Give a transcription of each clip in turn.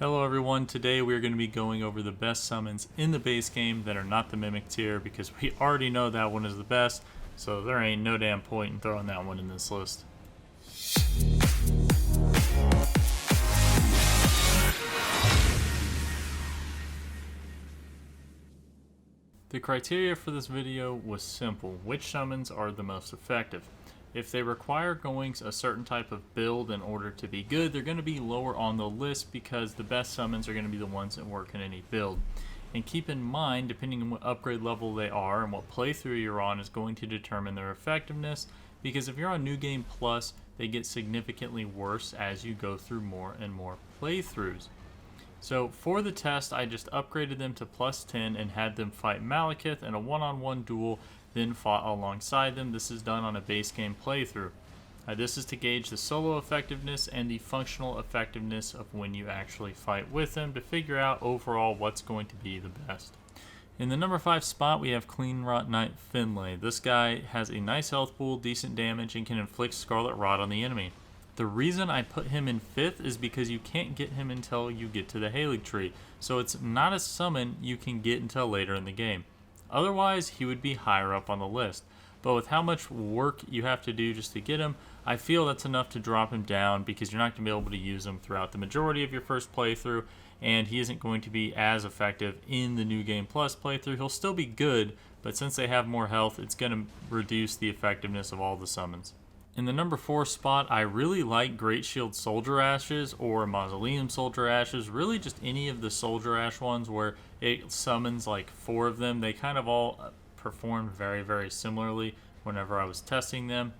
Hello everyone, today we are going to be going over the best summons in the base game that are not the Mimic tier because we already know that one is the best, so there ain't no damn point in throwing that one in this list. The criteria for this video was simple: which summons are the most effective. If they require going a certain type of build in order to be good, they're going to be lower on the list because the best summons are going to be the ones that work in any build. And keep in mind, depending on what upgrade level they are and what playthrough you're on is going to determine their effectiveness, because if you're on New Game Plus, they get significantly worse as you go through more and more playthroughs. So for the test, I just upgraded them to plus 10 and had them fight Malekith in a one-on-one duel, then fought alongside them. This is done on a base game playthrough. This is to gauge the solo effectiveness and the functional effectiveness of when you actually fight with them to figure out overall what's going to be the best. In the number 5 spot, we have Clean Rot Knight Finley. This guy has a nice health pool, decent damage, and can inflict Scarlet Rot on the enemy. The reason I put him in 5th is because you can't get him until you get to the Halig tree, so it's not a summon you can get until later in the game. Otherwise, he would be higher up on the list. But with how much work you have to do just to get him, I feel that's enough to drop him down because you're not going to be able to use him throughout the majority of your first playthrough, and he isn't going to be as effective in the New Game Plus playthrough. He'll still be good, but since they have more health, it's going to reduce the effectiveness of all the summons. In the number 4 spot, I really like Great Shield Soldier Ashes or Mausoleum Soldier Ashes, really just any of the Soldier Ash ones where it summons like 4 of them. They kind of all perform very, very similarly whenever I was testing them.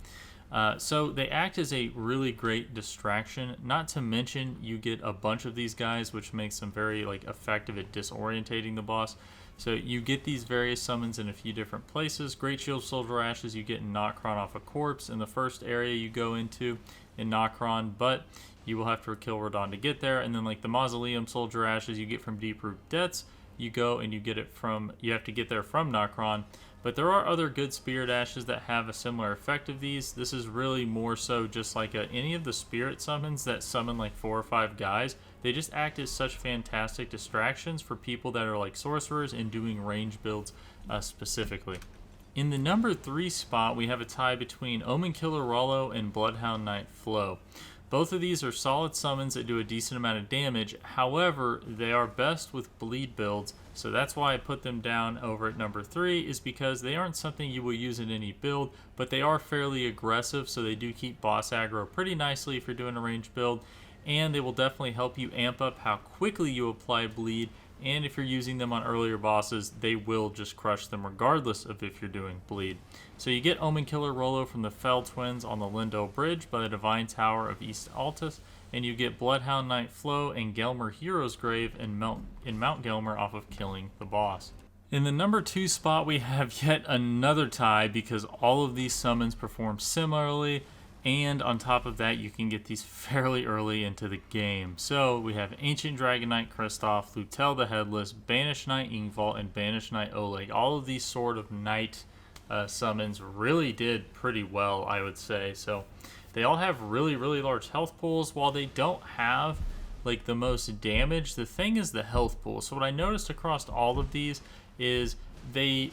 So they act as a really great distraction, not to mention you get a bunch of these guys, which makes them very effective at disorientating the boss. So you get these various summons in a few different places. Great Shield Soldier Ashes you get in Nokron off a corpse in the first area you go into in Nokron, but you will have to kill Radon to get there. And then like the Mausoleum Soldier Ashes you get from Deep Root Debts, you go and you have to get there from Nokron. But there are other good Spirit Ashes that have a similar effect of these. This is really more so just like any of the Spirit summons that summon like 4 or 5 guys. They just act as such fantastic distractions for people that are like sorcerers and doing range builds specifically. In the number 3 spot, we have a tie between Omen Killer Rollo and Bloodhound Knight Flow. Both of these are solid summons that do a decent amount of damage. However, they are best with bleed builds, so that's why I put them down over at number 3, is because they aren't something you will use in any build, but they are fairly aggressive, so they do keep boss aggro pretty nicely if you're doing a ranged build, and they will definitely help you amp up how quickly you apply bleed. And if you're using them on earlier bosses, they will just crush them regardless of if you're doing bleed. So you get Omen Killer Rollo from the Fell Twins on the Lindell Bridge by the Divine Tower of East Altus, and you get Bloodhound Knight Flow and Gelmer Hero's Grave in Mount Gelmer off of killing the boss. In the number 2 spot, we have yet another tie because all of these summons perform similarly. And on top of that, you can get these fairly early into the game. So we have Ancient Dragon Knight Kristoff, Lutel the Headless, Banished Knight Ingval, and Banished Knight Oleg. All of these sort of knight summons really did pretty well, I would say. So they all have really, really large health pools. While they don't have like the most damage, the thing is the health pool. So what I noticed across all of these is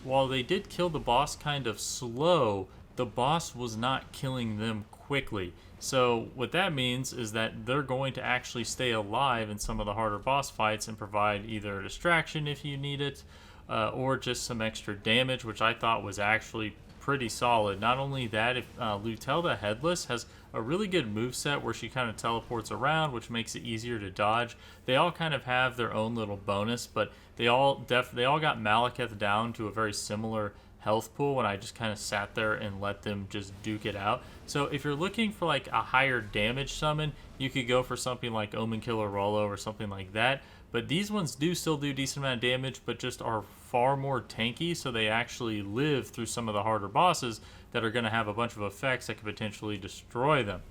while they did kill the boss kind of slow, the boss was not killing them quickly. So what that means is that they're going to actually stay alive in some of the harder boss fights and provide either a distraction if you need it, or just some extra damage, which I thought was actually pretty solid. Not only that, if Lutel the Headless has a really good moveset where she kind of teleports around, which makes it easier to dodge. They all kind of have their own little bonus, but they all got Malekith down to a very similar health pool when I just kind of sat there and let them just duke it out. So if you're looking for like a higher damage summon, you could go for something like Omen Killer Rollo or something like that. But these ones do still do a decent amount of damage, but just are far more tanky, so they actually live through some of the harder bosses that are going to have a bunch of effects that could potentially destroy them.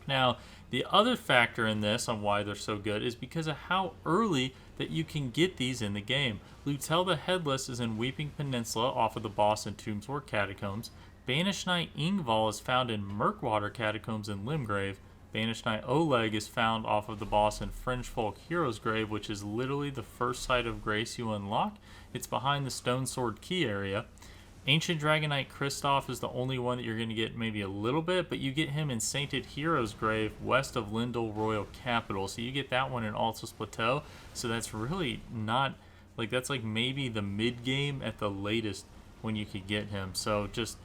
Now, the other factor in this on why they're so good is because of how early that you can get these in the game. Lutel the Headless is in Weeping Peninsula off of the boss in Tombsworth Catacombs. Banished Knight Ingval is found in Murkwater Catacombs in Limgrave. Banished Knight Oleg is found off of the boss in Fringe Folk Hero's Grave, which is literally the first site of grace you unlock. It's behind the Stone Sword Key area. Ancient Dragon Knight Kristoff is the only one that you're going to get maybe a little bit, but you get him in Sainted Hero's Grave west of Lindell Royal Capital. So you get that one in Altus Plateau. So that's really not, like, that's like maybe the mid-game at the latest when you could get him. So just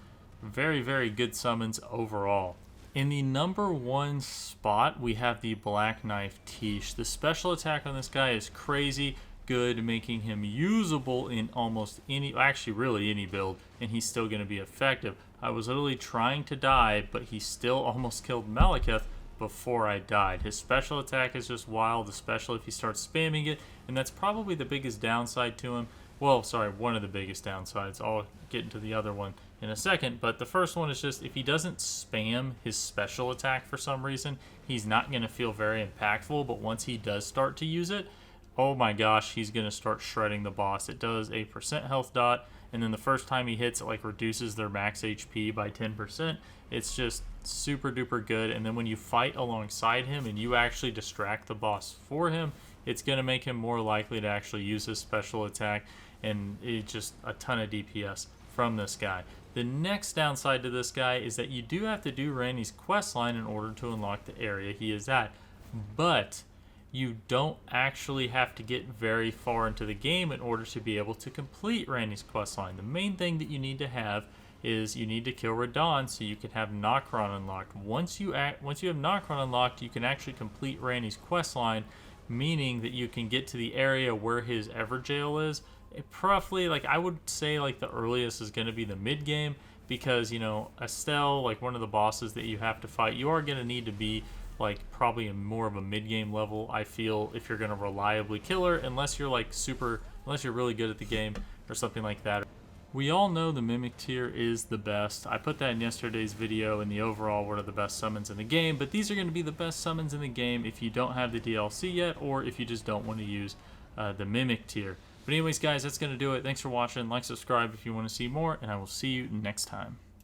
very, very good summons overall. In the number 1 spot, we have the Black Knife Tiche. The special attack on this guy is crazy good, making him usable in almost any, actually really any build, and he's still going to be effective. I was literally trying to die, but he still almost killed Malekith before I died. His special attack is just wild, especially if he starts spamming it, and that's probably the biggest downside to him. Well, sorry, one of the biggest downsides. I'll get into the other one in a second, but the first one is just if he doesn't spam his special attack for some reason, he's not going to feel very impactful, but once he does start to use it, oh my gosh, he's going to start shredding the boss. It does a % health dot, and then the first time he hits, it like reduces their max HP by 10%. It's just super duper good, and then when you fight alongside him and you actually distract the boss for him, it's going to make him more likely to actually use his special attack, and it's just a ton of DPS from this guy. The next downside to this guy is that you do have to do Randy's questline in order to unlock the area he is at, but you don't actually have to get very far into the game in order to be able to complete Randy's questline. The main thing that you need to have is you need to kill Radahn so you can have Nokron unlocked. Once you have Nokron unlocked, you can actually complete Randy's questline, meaning that you can get to the area where his Everjail is. Roughly, like, I would say like the earliest is going to be the mid game, because, you know, Estelle, like one of the bosses that you have to fight, you are going to need to be like probably more of a mid game level, I feel, if you're going to reliably kill her, unless you're like unless you're really good at the game or something like that. We all know the Mimic tier is the best. I put that in yesterday's video in the overall what are the best summons in the game, but these are going to be the best summons in the game if you don't have the DLC yet, or if you just don't want to use the Mimic tier. But anyways, guys, that's going to do it. Thanks for watching. Like, subscribe if you want to see more, and I will see you next time.